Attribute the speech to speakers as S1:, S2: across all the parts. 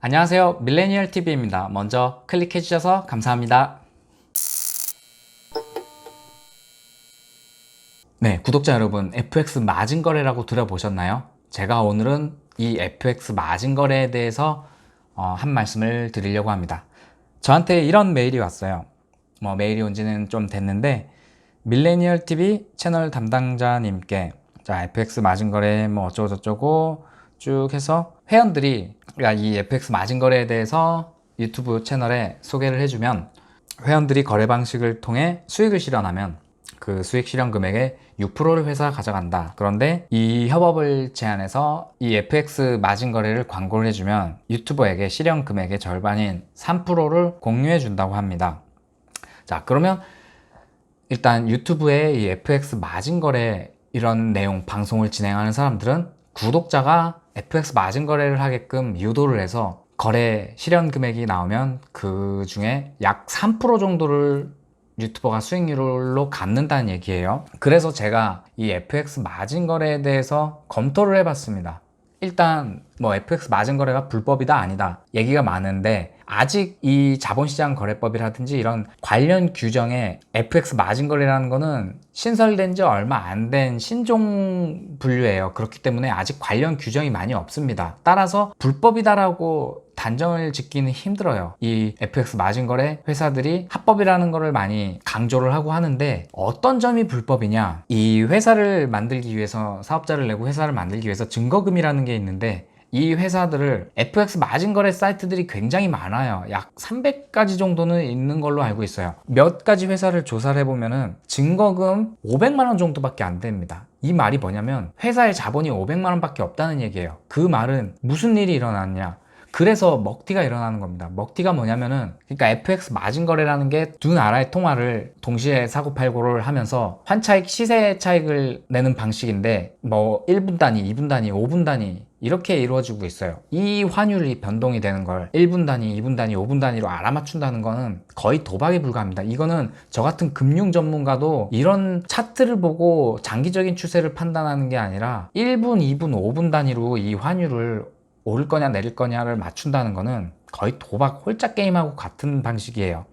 S1: 안녕하세요. 밀레니얼 TV입니다. 먼저 클릭해 주셔서 감사합니다. 네, 구독자 여러분, FX 마진 거래라고 들어보셨나요? 제가 오늘은 이 FX 마진 거래에 대해서 한 말씀을 드리려고 합니다. 저한테 이런 메일이 왔어요. 메일이 온 지는 좀 됐는데, 밀레니얼 TV 채널 담당자님께 자, FX 마진 거래 어쩌고저쩌고 쭉 해서 회원들이 이 FX 마진 거래에 대해서 유튜브 채널에 소개를 해주면 회원들이 거래 방식을 통해 수익을 실현하면 그 수익 실현 금액의 6%를 회사가 가져간다. 그런데 이 협업을 제안해서 이 FX 마진 거래를 광고를 해주면 유튜버에게 실현 금액의 절반인 3%를 공유해 준다고 합니다. 자, 그러면 일단 유튜브에 이 FX 마진 거래 이런 내용 방송을 진행하는 사람들은 구독자가 FX 마진 거래를 하게끔 유도를 해서 거래 실현 금액이 나오면 그 중에 약 3% 정도를 유튜버가 수익률로 갖는다는 얘기예요. 그래서 제가 이 FX 마진 거래에 대해서 검토를 해봤습니다. 일단 FX 마진 거래가 불법이다 아니다 얘기가 많은데 아직 이 자본시장 거래법이라든지 이런 관련 규정에 FX 마진 거래라는 거는 신설된 지 얼마 안 된 신종 분류예요. 그렇기 때문에 아직 관련 규정이 많이 없습니다. 따라서 불법이다라고 단정을 짓기는 힘들어요. 이 FX 마진 거래 회사들이 합법이라는 거를 많이 강조를 하고 하는데 어떤 점이 불법이냐? 이 회사를 만들기 위해서 사업자를 내고 회사를 만들기 위해서 증거금이라는 게 있는데 이 회사들을 FX 마진 거래 사이트들이 굉장히 많아요. 약 300가지 정도는 있는 걸로 알고 있어요. 몇 가지 회사를 조사를 해보면은 증거금 500만 원 정도밖에 안 됩니다. 이 말이 뭐냐면 회사의 자본이 500만 원밖에 없다는 얘기예요. 그 말은 무슨 일이 일어났냐? 그래서 먹튀가 일어나는 겁니다. 먹튀가 뭐냐면은 그러니까 FX 마진 거래라는 게 두 나라의 통화를 동시에 사고 팔고를 하면서 환차익 시세 차익을 내는 방식인데 1분 단위, 2분 단위, 5분 단위 이렇게 이루어지고 있어요. 이 환율이 변동이 되는 걸 1분 단위, 2분 단위, 5분 단위로 알아맞춘다는 거는 거의 도박에 불과합니다. 이거는 저 같은 금융 전문가도 이런 차트를 보고 장기적인 추세를 판단하는 게 아니라 1분, 2분, 5분 단위로 이 환율을 오를 거냐 내릴 거냐를 맞춘다는 거는 거의 도박 홀짝 게임하고 같은 방식이에요.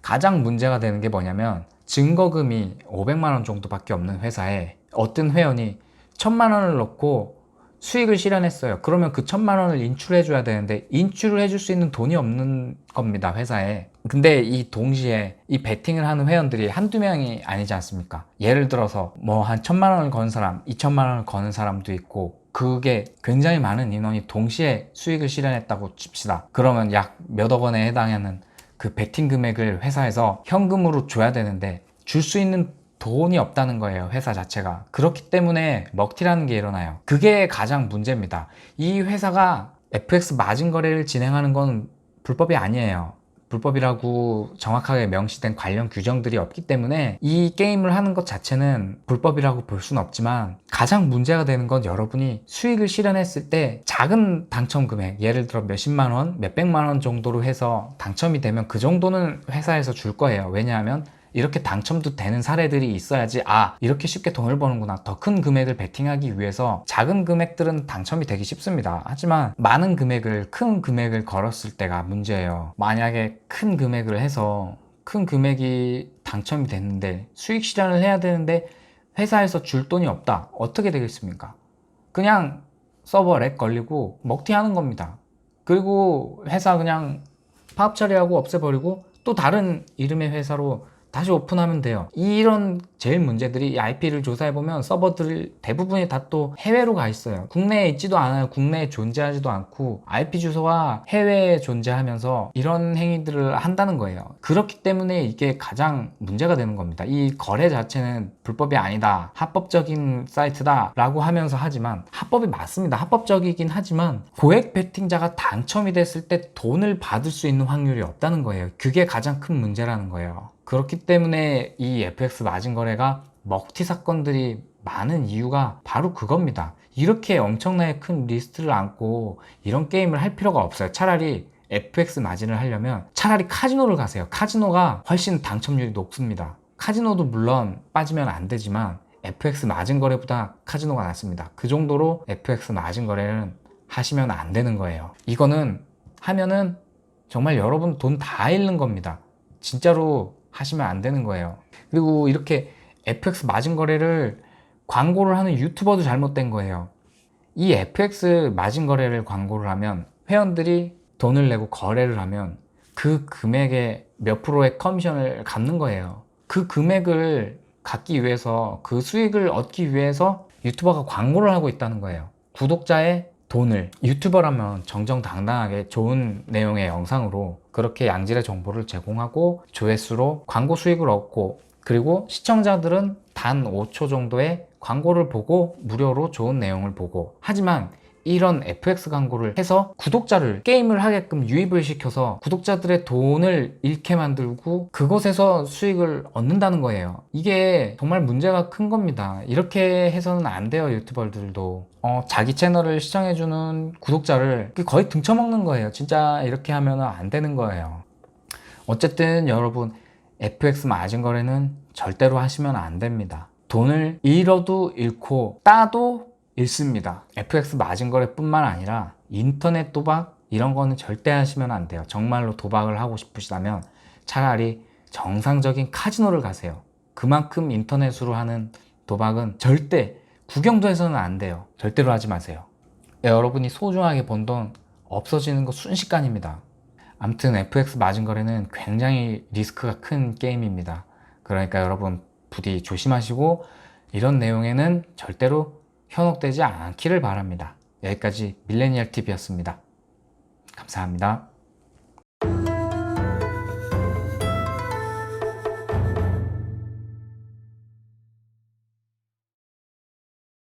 S1: 가장 문제가 되는 게 뭐냐면 증거금이 500만 원 정도밖에 없는 회사에 어떤 회원이 1000만 원을 넣고 수익을 실현했어요. 그러면 그 1000만 원을 인출해 줘야 되는데 인출을 해줄 수 있는 돈이 없는 겁니다, 회사에. 근데 이 동시에 이 베팅을 하는 회원들이 한두 명이 아니지 않습니까? 예를 들어서 한 1000만 원을 거는 사람, 2000만 원을 거는 사람도 있고 그게 굉장히 많은 인원이 동시에 수익을 실현했다고 칩시다. 그러면 약 몇억 원에 해당하는 그 베팅 금액을 회사에서 현금으로 줘야 되는데 줄 수 있는 돈이 없다는 거예요, 회사 자체가. 그렇기 때문에 먹튀라는 게 일어나요. 그게 가장 문제입니다. 이 회사가 FX 마진 거래를 진행하는 건 불법이 아니에요. 불법이라고 정확하게 명시된 관련 규정들이 없기 때문에 이 게임을 하는 것 자체는 불법이라고 볼 수는 없지만 가장 문제가 되는 건 여러분이 수익을 실현했을 때 작은 당첨 금액, 예를 들어 몇십만 원, 몇백만 원 정도로 해서 당첨이 되면 그 정도는 회사에서 줄 거예요. 왜냐하면 이렇게 당첨도 되는 사례들이 있어야지 이렇게 쉽게 돈을 버는구나, 더 큰 금액을 베팅하기 위해서 작은 금액들은 당첨이 되기 쉽습니다. 하지만 많은 금액을, 큰 금액을 걸었을 때가 문제예요. 만약에 큰 금액을 해서 큰 금액이 당첨이 됐는데 수익 실현을 해야 되는데 회사에서 줄 돈이 없다, 어떻게 되겠습니까? 그냥 서버 렉 걸리고 먹튀하는 겁니다. 그리고 회사 그냥 파업 처리하고 없애버리고 또 다른 이름의 회사로 다시 오픈하면 돼요. 이런 제일 문제들이 IP를 조사해보면 서버들 대부분이 다 또 해외로 가 있어요. 국내에 있지도 않아요. 국내에 존재하지도 않고 IP 주소가 해외에 존재하면서 이런 행위들을 한다는 거예요. 그렇기 때문에 이게 가장 문제가 되는 겁니다. 이 거래 자체는 불법이 아니다, 합법적인 사이트다 라고 하면서 하지만 합법이 맞습니다. 합법적이긴 하지만 고액 베팅자가 당첨이 됐을 때 돈을 받을 수 있는 확률이 없다는 거예요. 그게 가장 큰 문제라는 거예요. 그렇기 때문에 이 FX 마진 거래가 먹튀 사건들이 많은 이유가 바로 그겁니다. 이렇게 엄청나게 큰 리스트를 안고 이런 게임을 할 필요가 없어요. 차라리 FX 마진을 하려면 차라리 카지노를 가세요. 카지노가 훨씬 당첨률이 높습니다. 카지노도 물론 빠지면 안 되지만 FX 마진 거래보다 카지노가 낫습니다. 그 정도로 FX 마진 거래는 하시면 안 되는 거예요. 이거는 하면은 정말 여러분 돈 다 잃는 겁니다. 진짜로 하시면 안 되는 거예요. 그리고 이렇게 FX 마진 거래를 광고를 하는 유튜버도 잘못된 거예요. 이 FX 마진 거래를 광고를 하면 회원들이 돈을 내고 거래를 하면 그 금액의 몇 프로의 커미션을 갚는 거예요. 그 금액을 갖기 위해서, 그 수익을 얻기 위해서 유튜버가 광고를 하고 있다는 거예요. 구독자의 돈을, 유튜버라면 정정당당하게 좋은 내용의 영상으로 그렇게 양질의 정보를 제공하고 조회수로 광고 수익을 얻고, 그리고 시청자들은 단 5초 정도의 광고를 보고 무료로 좋은 내용을 보고, 하지만 이런 FX 광고를 해서 구독자를 게임을 하게끔 유입을 시켜서 구독자들의 돈을 잃게 만들고 그곳에서 수익을 얻는다는 거예요. 이게 정말 문제가 큰 겁니다. 이렇게 해서는 안 돼요. 유튜버들도 자기 채널을 시청해주는 구독자를 거의 등쳐먹는 거예요. 진짜 이렇게 하면 안 되는 거예요. 어쨌든 여러분, FX 마진 거래는 절대로 하시면 안 됩니다. 돈을 잃어도 잃고 따도 잃습니다. FX 마진 거래뿐만 아니라 인터넷 도박 이런 거는 절대 하시면 안 돼요. 정말로 도박을 하고 싶으시다면 차라리 정상적인 카지노를 가세요. 그만큼 인터넷으로 하는 도박은 절대 구경도 해서는 안 돼요. 절대로 하지 마세요. 여러분이 소중하게 번 돈 없어지는 거 순식간입니다. 아무튼 FX 마진 거래는 굉장히 리스크가 큰 게임입니다. 그러니까 여러분 부디 조심하시고 이런 내용에는 절대로 현혹되지 않기를 바랍니다. 여기까지 밀레니얼 TV였습니다. 감사합니다.